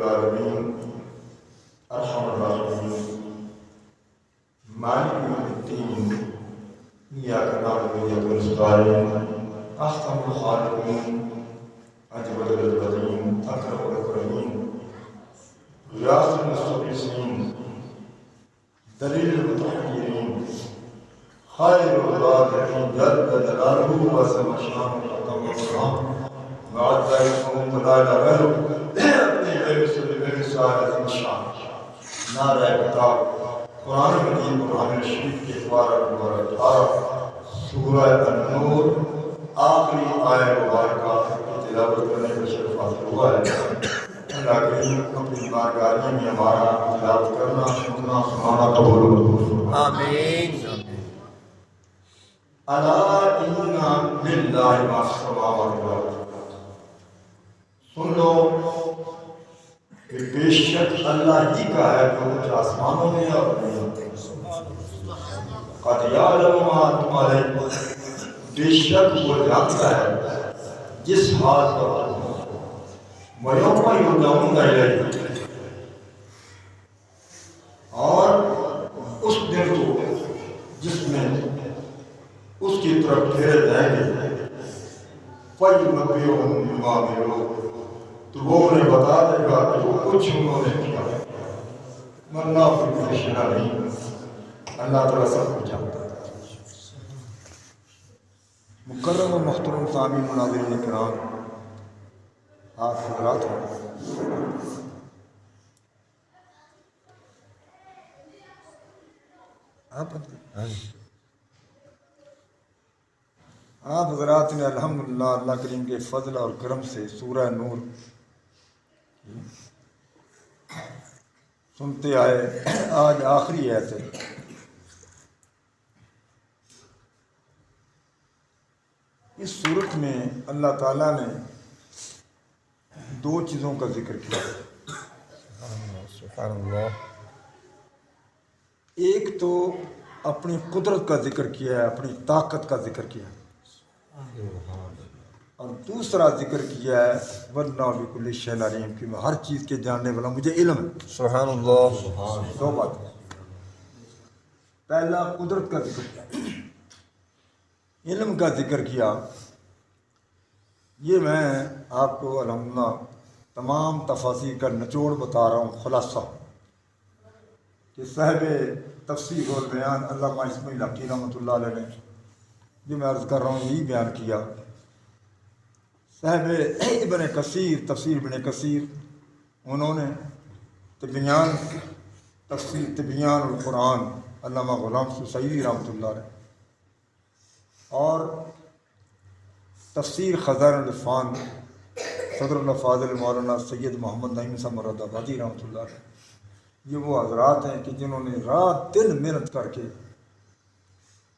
العالمین ارحم الراحمین مالک یوم الدین ایاک نعبد و ایاک نستعین احسن الخالقین اجود البدین اکرم الاکرمین غیاث المستغیثین دلیل المتحیرین خیر الرازقین جل جلالہ وعظم شانہ وقدم السلام وعد ذلکم لا الہ غیرہ اپنی غیر صلی غیر سعادت انشاء نعرہ کتاب قرآن مجید قرآن شریف کے پارہ نمبر 18 سورہ النور آخری آیہ مبارکہ کی تلاوت کرنے کا شرف حاصل ہوا ہے۔ اللہ کریم اپنی بارگاہ میں ہمارا تلاوت کرنا سننا سنانا قبول آمین۔ الا ان للہ ما فی السماوات والارض، سن لو کہ بے شک اللہ ہی کا ہے جو کچھ آسمانوں میں اور زمین میں۔ قد یعلم ما انتم علیہ، بے شک وہ جانتا ہے جس حال پر تم ہو۔ وَيَوْمَ يُرْجَعُونَ إِلَيْهِ، اور اس دن کو جس میں اس کی طرف پھیرے جائیں گے، فَيُنَبِّئُهُم بِمَا عَمِلُوا، تو وہ انہیں بتا دے گا کہ وہ کچھ انہوں نے کیا ہے۔ وَاللَّهُ بِكُلِّ شَيْءٍ عَلِيمٌ، اللہ تعالیٰ سب کچھ جانتا ہے۔ مکرم و محترم سامعین و ناظرین کرام، آپ حضرات آپ حضرات نے الحمدللہ اللہ کریم کے فضل اور کرم سے سورہ نور سنتے آئے، آج آخری آیت ہے۔ اس صورت میں اللہ تعالیٰ نے دو چیزوں کا ذکر کیا۔ سبحان اللہ۔ ایک تو اپنی قدرت کا ذکر کیا ہے، اپنی طاقت کا ذکر کیا ہے، اور دوسرا ذکر کیا ہے وَاللَّهُ بِكُلِّ شَيْءٍ عَلِيمٌ، کہ میں ہر چیز کے جاننے والا، مجھے علم ہے۔ سبحان اللہ۔ دو باتیں، پہلا قدرت کا ذکر کیا، علم کا ذکر کیا۔ یہ میں آپ کو الحمدللہ تمام تفاصیر کا نچوڑ بتا رہا ہوں، خلاصہ، کہ صاحب تفسیر اور بیان علامہ اسماعیل حقی رحمۃ اللہ علیہ نے، جو میں عرض کر رہا ہوں، یہی بیان کیا۔ صاحب ابن کثیر، تفسیر ابن کثیر، انہوں نے تبیان تفسیر تبیان القرآن علامہ غلام سعیدی رحمۃ اللہ علیہ، اور تفسیر خزائن العرفان صدر الفاضل مولانا سید محمد نعیم صاحب مراد آبادی رحمۃ اللہ علیہ، یہ وہ حضرات ہیں کہ جنہوں نے رات دن محنت کر کے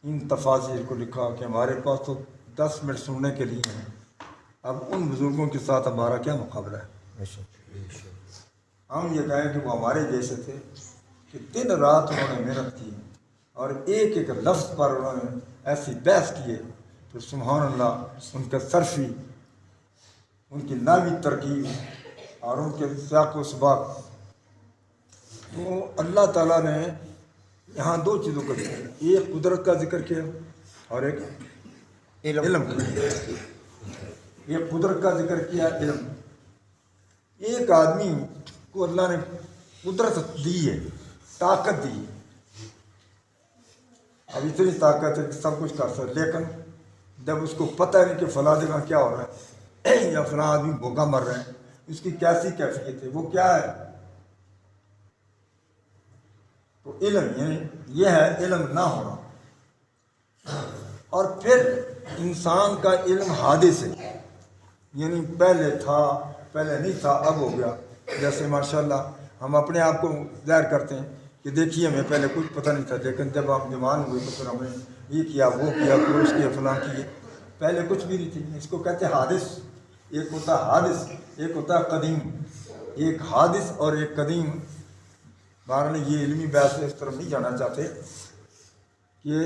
ان تفاسیر کو لکھا، کہ ہمارے پاس تو 10 منٹ سننے کے لیے ہیں، اب ان بزرگوں کے ساتھ ہمارا کیا مقابلہ ہے۔ ہم یہ کہیں کہ وہ ہمارے جیسے تھے کہ دن رات انہوں نے محنت کی، اور ایک ایک لفظ پر انہوں نے ایسی بحث کیے، تو سبحان اللہ، ان کا صرفی، ان کی ناوی ترکیب اور ان کے سیاق و سباق، تو اللہ تعالیٰ نے یہاں دو چیزوں کا ذکر کیا، ایک قدرت کا ذکر کیا اور ایک علم کا۔ ایک قدرت کا ذکر کیا، علم۔ ایک آدمی کو اللہ نے قدرت دی ہے، طاقت دی ہے، اب اتنی طاقت ہے کہ سب کچھ کر سکتے، لیکن جب اس کو پتہ نہیں کہ فلاں جگہ کیا ہو رہا ہے یا فلاں آدمی بھوکا مر رہا ہے، اس کی کیسی کیفیت ہے، وہ کیا ہے، تو علم، یعنی یہ ہے علم نہ ہونا۔ اور پھر انسان کا علم حادث ہے، یعنی پہلے تھا، پہلے نہیں تھا، اب ہو گیا۔ جیسے ماشاءاللہ ہم اپنے آپ کو ظاہر کرتے ہیں کہ دیکھیے ہمیں پہلے کچھ پتہ نہیں تھا، لیکن جب ہم جوان ہوئے تو پھر ہم نے یہ کیا، وہ کیا، کوشش کیا، فلاں کیے، پہلے کچھ بھی نہیں تھی۔ اس کو کہتے ہیں حادث۔ ایک ہوتا ہے حادث، ایک ہوتا ہے قدیم۔ ایک حادث اور ایک قدیم، بہرحال یہ علمی بحث اس طرف نہیں جانا چاہتے کہ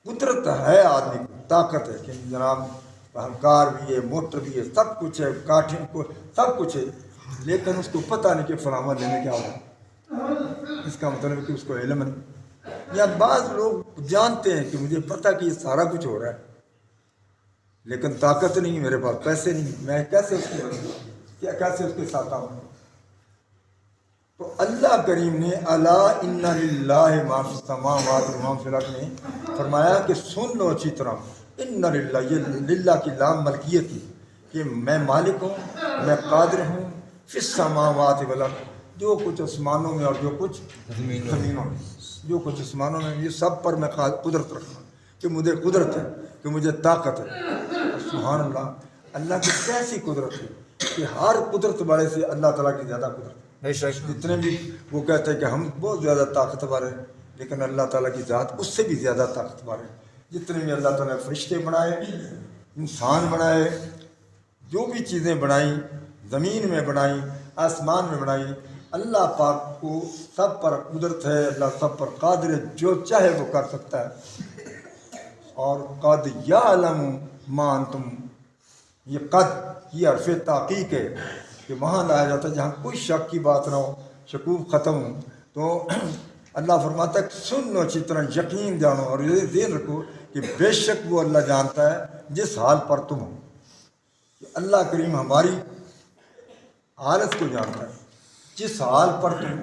قدرت ہے، آدمی کو طاقت ہے کہ جناب کار بھی ہے، موٹر بھی ہے، سب کچھ ہے، کاٹھیں کو سب کچھ ہے، لیکن اس کو پتہ نہیں کہ فلاں لینے کیا ہوگا۔ اس کا مطلب ہے کہ اس کو علم نہیں۔ یا بعض لوگ جانتے ہیں کہ مجھے پتہ کہ یہ سارا کچھ ہو رہا ہے، لیکن طاقت نہیں، میرے پاس پیسے نہیں، میں کیسے اس کی کیا کیسے اس کے ساتھ آؤں؟ تو اللہ کریم نے الا ان للہ ما فی السماوات و ما فی الارض میں فرمایا کہ سن لو اچھی طرح، ان للہ، یہ للہ کی لام ملکیت کی، کہ میں مالک ہوں، میں قادر ہوں، فی السماوات والارض، جو کچھ آسمانوں میں اور جو کچھ زمینوں میں، جو کچھ آسمانوں میں، یہ سب پر میں قدرت رکھنا، کہ مجھے قدرت ہے، کہ مجھے طاقت ہے۔ سبحان اللہ، اللہ کی کیسی قدرت ہے کہ ہر قدرت والے سے اللہ تعالیٰ کی زیادہ قدرت ہے۔ بے شک جتنے بھی وہ کہتے ہیں کہ ہم بہت زیادہ طاقتور ہیں، لیکن اللہ تعالیٰ کی ذات اس سے بھی زیادہ طاقتور ہے۔ جتنے بھی اللہ تعالیٰ نے فرشتے بنائے، انسان بنائے، جو بھی چیزیں بنائیں، زمین میں بنائیں، آسمان میں بنائیں، اللہ پاک کو سب پر قدرت ہے، اللہ سب پر قادر ہے، جو چاہے وہ کر سکتا ہے۔ اور قد یعلم ما انتم، یہ قد یہ حرف تحقیق ہے کہ وہاں لایا جاتا ہے جہاں کوئی شک کی بات نہ ہو، شکوک ختم ہو، تو اللہ فرماتا ہے سن لو اچھی طرح، یقین جانو اور یہ ذہن رکھو کہ بے شک وہ اللہ جانتا ہے جس حال پر تم ہو۔ کہ اللہ کریم ہماری حالت کو جانتا ہے، جس حال پر تم،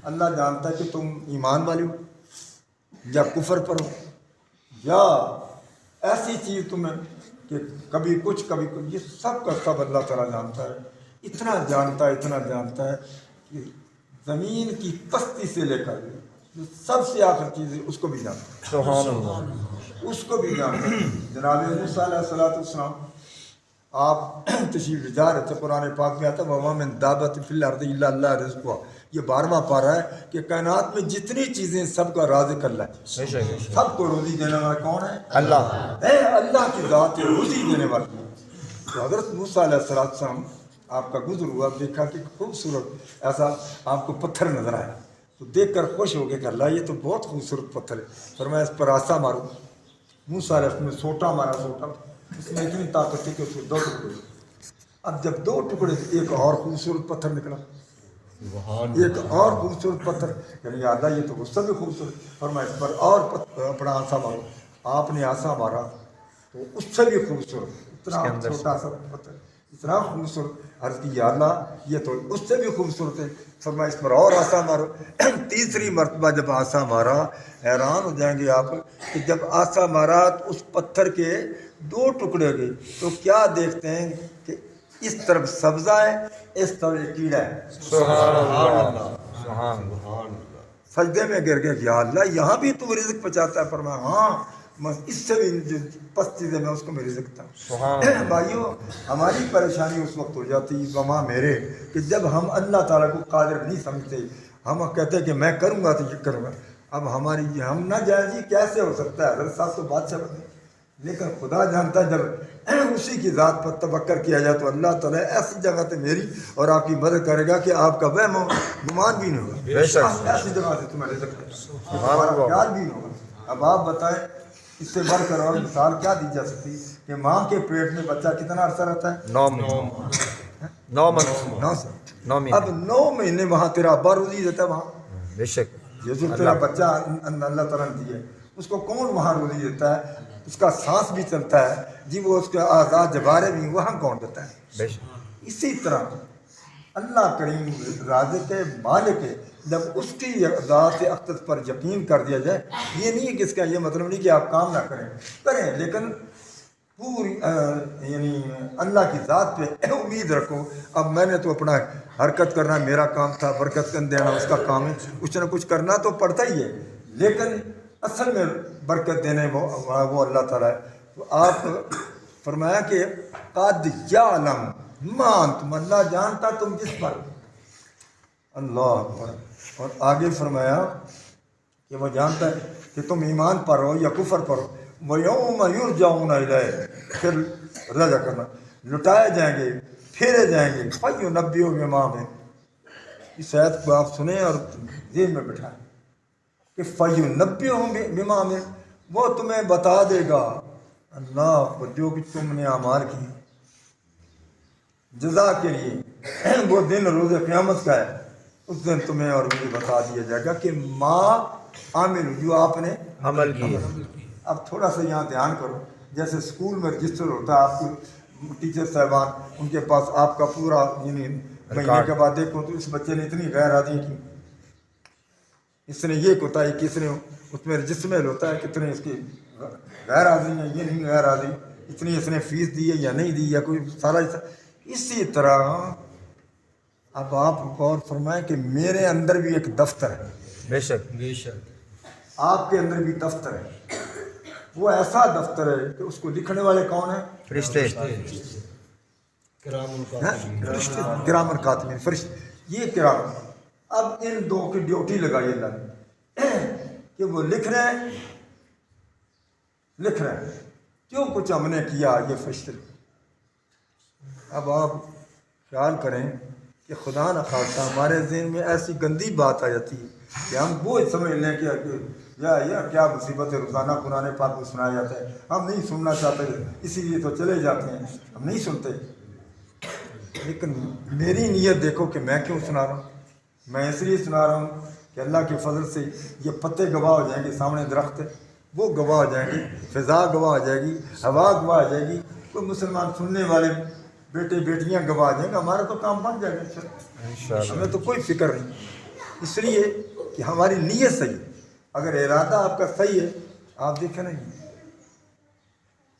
اللہ جانتا ہے کہ تم ایمان والے ہو یا کفر پر ہو، یا ایسی چیز تمہیں کہ کبھی کچھ کبھی کچھ، یہ سب کا سب اللہ تعالیٰ جانتا ہے۔ اتنا جانتا ہے، اتنا جانتا ہے کہ زمین کی پستی سے لے کر جو سب سے آخر چیز ہے اس کو بھی جانتا ہے، سبحان اللہ، اس کو بھی جانتا ہے۔ جناب موسیٰ علیہ السلام آپ تشریف لے جا رہے تھے، قرآن پاک میں آتا ہے وَمَا مِن دَابَّةٍ فِي الْأَرْضِ إِلَّا اللَّهُ رِزْقُهَا، یہ 12واں پارہ ہے کہ کائنات میں جتنی چیزیں سب کا رازق اللہ ہے، بے شک بے شک، سب کو روزی دینے والا کون ہے؟ اللہ، اے اللہ کی ذات ہے، روزی دینے والی۔ تو حضرت موسیٰ علیہ السلام آپ کا گزر ہوا، دیکھا کہ خوبصورت ایسا آپ کو پتھر نظر آیا، تو دیکھ کر خوش ہو گئے کہ اللہ یہ تو بہت خوبصورت پتھر ہے، فرمایا اس پر آسا مارو۔ موسیٰ علیہ السلام نے سوٹا مارا، سوٹا اس میں اتنی طاقت تھی کہ اس کے 2 ٹکڑے ہوئے۔ اب جب 2 ٹکڑے، ایک اور خوبصورت پتھر نکلا، ایک اور خوبصورت پتھر، یعنی یاد یہ تو اس سے بھی خوبصورت، فرمایا اس پر اور اپنا آسا مارو۔ آپ نے آسا مارا تو اس سے بھی خوبصورت، اتنا چھوٹا سا پتھر اتنا خوبصورت، عرض کی یا اللہ یہ تو اس سے بھی خوبصورت ہے، فرمایا اس پر اور آسا مارو۔ تیسری مرتبہ جب آسا مارا، حیران ہو جائیں گے آپ کہ جب آسا مارا تو اس پتھر کے 2 ٹکڑے ہو گئے، تو کیا دیکھتے ہیں کہ اس طرف سبزہ ہے، اس طرف ایک کیڑا ہے۔ سبحان اللہ، سبحان اللہ، سجدے میں گر گئے کہ یا اللہ یہاں بھی تو رزق پہنچاتا ہے، فرمایا ہاں اس سے بھی جو پست چیز ہے میں اس کو میں رزق دوں۔ سبحان اللہ، بھائیو ہماری پریشانی اس وقت ہو جاتی وہاں میرے کہ جب ہم اللہ تعالیٰ کو قادر نہیں سمجھتے، ہم کہتے ہیں کہ میں کروں گا تو یہ کروں گا۔ اب ہماری ہم نہ جائیں جی کیسے ہو سکتا ہے، حضرت صاحب تو بادشاہ بنے، لیکن خدا جانتا ہے جب اسی کی ذات پر توکل کیا جائے تو اللہ تعالیٰ ایسی جگہ سے میری اور آپ کی مدد کرے گا کہ آپ کا وہم و گمان بھی نہیں ہوگا، بے شک، ایسی جگہ سے تمہیں رزق دے گا، تمہارا خیال بھی نہیں ہوگا۔ اب آپ بتائیں اس سے بڑھ کر اور مثال کیا دی جا سکتی کہ ماں کے پیٹ میں بچہ کتنا عرصہ رہتا ہے؟ 9 منٹ، 9 منٹ، 9 سال۔ 9 اب مہینے، 9 مہینے وہاں تیرا ابا روزی دیتا ہے، وہاں بے شک، یہ جو تیرا بچہ اللہ تعالیٰ نے دیا ہے اس کو کون وہاں روزی دیتا ہے؟ اس کا سانس بھی چلتا ہے جی، وہ اس کے آزاد جبارے بھی وہاں کون دیتا ہے؟ بے شک، اسی طرح اللہ کریم رازق ہے، مالک ہے، جب اس کی ذات اقدس پر یقین کر دیا جائے، یہ نہیں ہے کہ اس کا یہ مطلب نہیں کہ آپ کام نہ کریں، لیکن پوری یعنی اللہ کی ذات پہ امید رکھو۔ اب میں نے تو اپنا حرکت کرنا میرا کام تھا، برکت کر دینا اس کا کام ہے، کچھ نہ کچھ کرنا تو پڑتا ہی ہے، لیکن اصل میں برکت دینے وہ اللہ تعالیٰ ہے۔ تو آپ فرمایا کہ قد یعلم ما انتم، اللہ جانتا تم جس پر، اللہ اکبر۔ اور آگے فرمایا کہ وہ جانتا ہے کہ تم ایمان پر ہو یا کفر پر ہو، وَيَوْمَ يُرْجَعُونَ إِلَيْهِ، پھر رجع کرنا، لٹائے جائیں گے، پھیرے جائیں گے، فَيُنَبِّئُهُم بِمَا عَمِلُوا، اس آیت کو آپ سنیں اور ذہن میں بٹھائیں کہ فَيُنَبِّئُهُم بِمَا عَمِلُوا، وہ تمہیں بتا دے گا اللہ کو جو کہ تم نے اعمال کی جزا کے لیے وہ دن روز قیامت کا ہے، اس دن تمہیں اور مجھے بتا دیا جائے گا کہ ماں عامل جو آپ نے عمل کیا اب تھوڑا سا یہاں دھیان کرو، جیسے اسکول میں رجسٹر ہوتا ہے آپ کو ٹیچر صاحبان ان کے پاس آپ کا پورا یعنی مہینے کے بعد دیکھو تو اس بچے نے اتنی غیر عادی کی، اس نے یہ کوتاہی کی، اس نے اس میں رجسٹر میں ہوتا ہے کتنے اس کی غیر حاضری ہیں، یہ نہیں غیر حاضری، اتنی اس نے فیس دی ہے یا نہیں دی یا کوئی سارا اسی طرح اب آپ غور فرمائیں کہ میرے اندر بھی ایک دفتر ہے، بے شک آپ کے اندر بھی دفتر ہے، وہ ایسا دفتر ہے کہ اس کو لکھنے والے کون ہیں؟ فرشتے کرامن کاتبین فرشتے، یہ کرام اب ان دو کی ڈیوٹی لگائی اللہ نے کہ وہ لکھ رہے ہیں جو کچھ ہم نے کیا یہ فرشتے۔ اب آپ خیال کریں کہ خدا نہ خواستہ ہمارے ذہن میں ایسی گندی بات آ جاتی ہے کہ ہم وہ سمجھ لیں کہ یار کیا مصیبت ہے، روزانہ قرآن پاک کو سنایا جاتا ہے، ہم نہیں سننا چاہتے اسی لیے تو چلے جاتے ہیں، ہم نہیں سنتے۔ لیکن میری نیت دیکھو کہ میں کیوں سنا رہا ہوں، میں اس لیے سنا رہا ہوں کہ اللہ کے فضل سے یہ پتے گواہ ہو جائیں گے، سامنے درخت ہے وہ گواہ ہو جائیں گے، فضا گواہ ہو جائے گی، ہوا گواہ ہو جائے گی، کوئی مسلمان سننے والے بیٹے بیٹیاں گواہ ہو جائیں گے، ہمارا تو کام بن جائے گا، انشاءاللہ۔ ہمیں تو کوئی فکر نہیں، اس لیے کہ ہماری نیت صحیح ہے۔ اگر ارادہ آپ کا صحیح ہے آپ دیکھیں نہیں،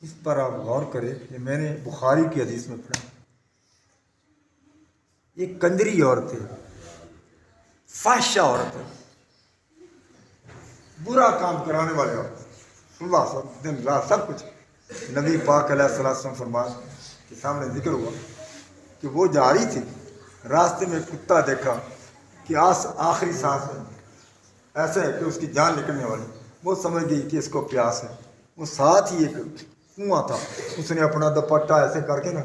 اس پر آپ غور کریں کہ میں نے بخاری کی حدیث میں پڑھا، ایک کنجری عورت ہے، فحشہ عورت ہے، برا کام کرانے والے عورت، صبح سب دن رات سب کچھ۔ نبی پاک علیہ الصلوۃ والسلام فرمایا کہ سامنے ذکر ہوا کہ وہ جا رہی تھی، راستے میں کتا دیکھا کہ آخری سانس ہے، ایسے ہے کہ اس کی جان نکلنے والی، وہ سمجھ گئی کہ اس کو پیاس ہے، وہ ساتھ ہی ایک کنواں تھا، اس نے اپنا دوپٹہ ایسے کر کے نا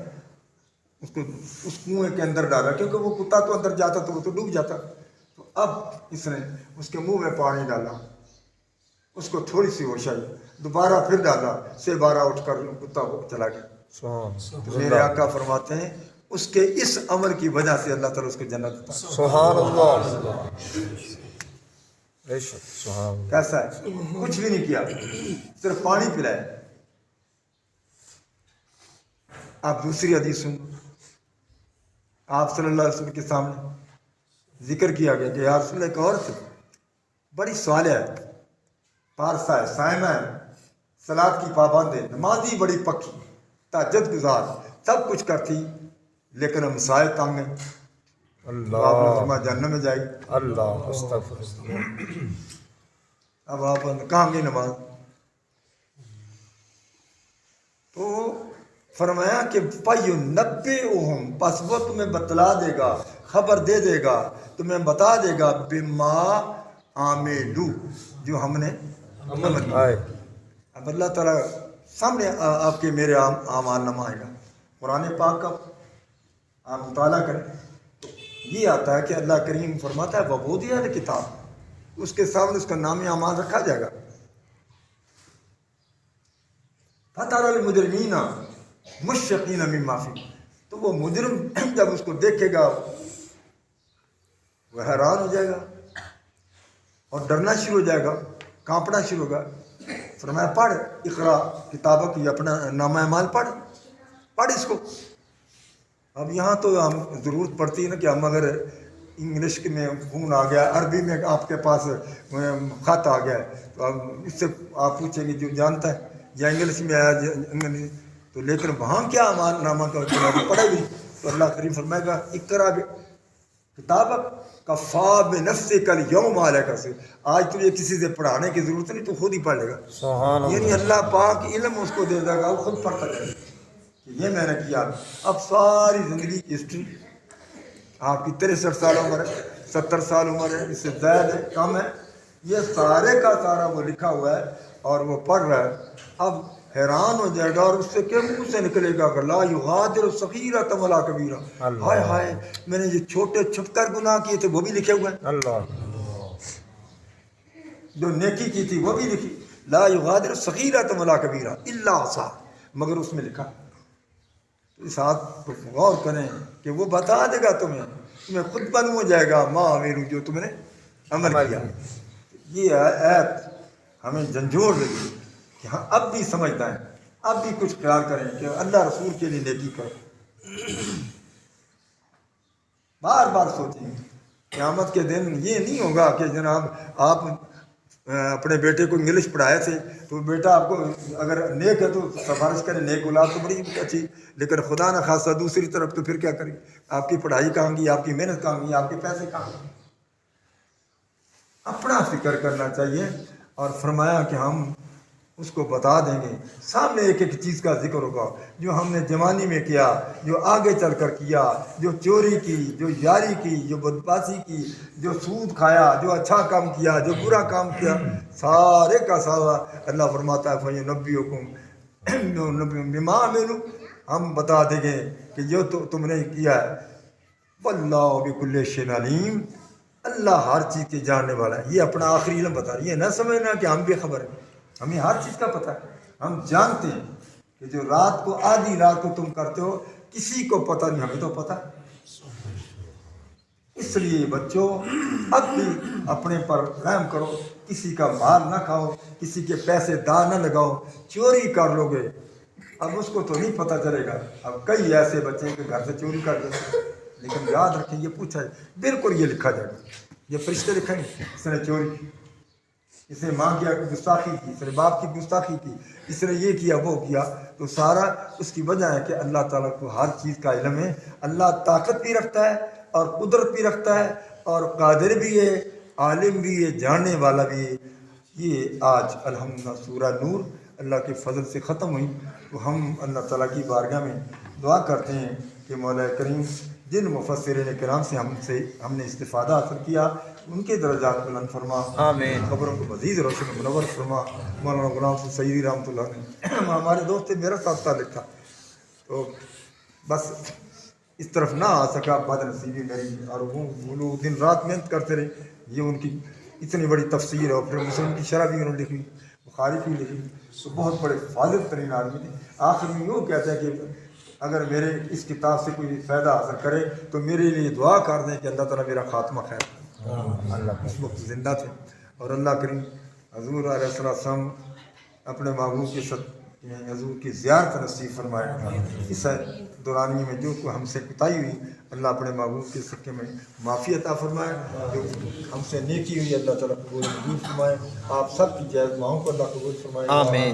اس کو اس کنویں کے اندر ڈالا، کیونکہ وہ کتا تو اندر جاتا تو وہ تو ڈوب جاتا، تو اب اس نے اس کے منہ میں پانی ڈالا، اس کو تھوڑی سی ہوش آئی، دوبارہ پھر ڈالا، سے بارہ اٹھ کر کتا وہ چلا گیا۔ تو میرے آقا فرماتے ہیں اس کے اس عمل کی وجہ سے اللہ تعالیٰ اس کو جنت دیتا ہے۔ سبحان اللہ، بے شک سبحان اللہ۔ کیسا ہے؟ کچھ بھی نہیں کیا، صرف پانی پلایا۔ آپ دوسری حدیث سن، آپ صلی اللہ علیہ وسلم کے سامنے ذکر کیا گیا کہ یا رسول اللہ، ایک عورت بڑی صالحہ ہے، پارسا ہے، صائمہ ہے، صلاۃ کی پابند ہے، نمازی بڑی پکی، تہجد گزار، سب کچھ کرتی، لیکن ہم مسائل تنگ ہیں، تو آپ نے اللہ فرمایا جہنم میں جائے گی۔ اللہ استغفر اللہ۔ اب آپ کہاں گئی نماز؟ تو فرمایا کہ فَيُنَبِّئُهُم، پس وہ تمہیں بتلا دے گا، خبر دے دے گا، تمہیں بتا دے گا بِمَا عَمِلُوا، جو ہم نے عمل کیا۔ آئے اب اللہ تعالیٰ سامنے آپ کے میرے اعمال نامہ آئے گا، قرآن پاک کا آپ مطالعہ کریں تو یہ آتا ہے کہ اللہ کریم فرماتا ہے وَوُضِعَ الْکِتاب، اس کے سامنے اس کا نام اعمال رکھا جائے گا، فَتَرَى الْمُجْرِمِينَ مُشْفِقِينَ مِمَّا فِيهِ، تو وہ مجرم جب اس کو دیکھے گا وہ حیران ہو جائے گا اور ڈرنا شروع ہو جائے گا، کانپنا شروع ہوگا۔ فرمایا پڑھ اقرا کتابہ کی، اپنا نامہ اعمال پڑھ اس کو۔ اب یہاں تو ہم ضرورت پڑتی ہے نا کہ ہم اگر انگلش میں فون آ گیا، عربی میں آپ کے پاس خط آ گیا ہے تو اب اس سے آپ پوچھیں گے جو جانتا ہے، یا انگلش میں آیا انگلش تو، لیکن وہاں کیا اعمال نامہ کا پڑھے گی تو اللہ کریم فرمائے گا اقرا کتابک کفا بنفسک الیوم علیک حسیب، آج تجھے کسی سے پڑھانے کی ضرورت نہیں، تو خود ہی پڑھ لے گا۔ سبحان اللہ۔ یعنی اللہ پاک علم اس کو دے دے گا، وہ خود پڑھتا جائے گا کہ یہ میں نے کیا۔ اب ساری زندگی کی ہسٹری، آپ کی 63 سال عمر ہے، 70 سال عمر ہے، اس سے زائد ہے، کم ہے، یہ سارے کا سارا وہ لکھا ہوا ہے اور وہ پڑھ رہا ہے۔ اب حیران ہو جائے گا اور اس سے کیا منہ سے نکلے گا کہ لا یغادر صغیرۃ ولا کبیرہ، ہائے ہائے میں نے یہ چھوٹے چھپ کر گناہ کیے تھے وہ بھی لکھے ہوئے ہیں، اللہ جو نیکی کی تھی وہ بھی لکھی، لا یغادر صغیرۃ ولا کبیرہ الا احصاها، مگر اس میں لکھا۔ تو اس آیت پر غور کریں کہ وہ بتا دے گا تمہیں خود معلوم ہو جائے گا ما عملوا، جو تم نے عمل کیا۔ یہ آیت ہمیں جھنجھوڑ رہی ہے کہ ہاں اب بھی سمجھتا ہے، اب بھی کچھ خیال کریں کہ اللہ رسول کے لیے نیکی کرو۔ بار بار سوچیں، قیامت کے دن یہ نہیں ہوگا کہ جناب آپ اپنے بیٹے کو انگلش پڑھائے تھے تو بیٹا آپ کو اگر نیک ہے تو سفارش کرے، نیک اولاد تو بڑی اچھی، لیکن خدا نہ خاصہ دوسری طرف تو پھر کیا کریں؟ آپ کی پڑھائی کہاں گئی، آپ کی محنت کہاں گئی، آپ کے پیسے کہاں گئے؟ اپنا فکر کرنا چاہیے، اور فرمایا کہ ہم اس کو بتا دیں گے۔ سامنے ایک ایک چیز کا ذکر ہوگا جو ہم نے جوانی میں کیا، جو آگے چل کر کیا، جو چوری کی، جو یاری کی، جو بدپاسی کی، جو سود کھایا، جو اچھا کام کیا، جو برا کام کیا، سارے کا سارا اللہ فرماتا ہے فَيُنَبِّئُكُم بِمَا عَمِلُوا، ہم بتا دیں گے کہ جو تم نے کیا ہے۔ وَاللَّهُ بِكُلِّ شَيْءٍ عَلِيمٌ، اللہ ہر چیز کے جاننے والا ہے۔ یہ اپنا آخری علم بتا رہا ہے، یہ نہ سمجھنا کہ ہم بے خبر ہیں، ہمیں ہر چیز کا پتہ ہے۔ ہم جانتے ہیں کہ جو رات کو آدھی رات کو تم کرتے ہو کسی کو پتہ نہیں، ہمیں تو پتہ ہے۔ اس لیے بچوں اب بھی اپنے پر رحم کرو، کسی کا مال نہ کھاؤ، کسی کے پیسے دار نہ لگاؤ۔ چوری کر لو گے اب اس کو تو نہیں پتہ چلے گا، اب کئی ایسے بچے ہیں کہ گھر سے چوری کر دیں، لیکن یاد رکھیں یہ پوچھا ہے بالکل، یہ لکھا جائے گا، یہ فرشتے لکھیں گے اس نے چوری کی، اس نے ماں کی گستاخی کی، اس نے باپ کی گستاخی کی، اس نے یہ کیا وہ کیا، تو سارا اس کی وجہ ہے کہ اللہ تعالیٰ کو ہر چیز کا علم ہے۔ اللہ طاقت بھی رکھتا ہے اور قدرت بھی رکھتا ہے اور قادر بھی ہے، عالم بھی ہے، جاننے والا بھی ہے۔ یہ آج الحمدللہ سورہ نور اللہ کے فضل سے ختم ہوئی، تو ہم اللہ تعالیٰ کی بارگاہ میں دعا کرتے ہیں کہ مولا کریم جن مفسرین کرام سے ہم نے استفادہ حاصل کیا ان کے درجات بلند فرما، آمین۔ خبروں کو مزید روشن و منور فرما۔ مولانا غلام حسین سیدی رحمۃ اللہ نے ہمارے دوست تھے، میرا ساتھ تعلق تھا، تو بس اس طرف نہ آ سکا، بد نصیبی میری، اور وہ لوگ دن رات محنت کرتے رہے۔ یہ ان کی اتنی بڑی تفسیر ہے، اور پھر مسلم کی شرح بھی انہوں نے لکھی، بخاری کی لکھی، تو بہت بڑے فاضل ترین آدمی تھے۔ آخر میں یوں کہتے ہیں کہ اگر میرے اس کتاب سے کوئی فائدہ حاصل کرے تو میرے لیے دعا کر دیں کہ اللہ تعالیٰ میرا خاتمہ خیر کرے۔ اللہ اس وقت زندہ تھے، اور اللہ کریم حضور علیہ السلام اپنے محبوب کے حضور کی زیارت نصیب فرمائے۔ اس دورانی میں جو ہم سے کوتاہی ہوئی اللہ اپنے محبوب کے صدقے میں معافی عطا فرمائے، جو ہم سے نیکی ہوئی اللہ تعالیٰ قبول منظور فرمائے۔ آپ سب کی جائز دعاؤں کو اللہ قبول فرمائے۔ آمین۔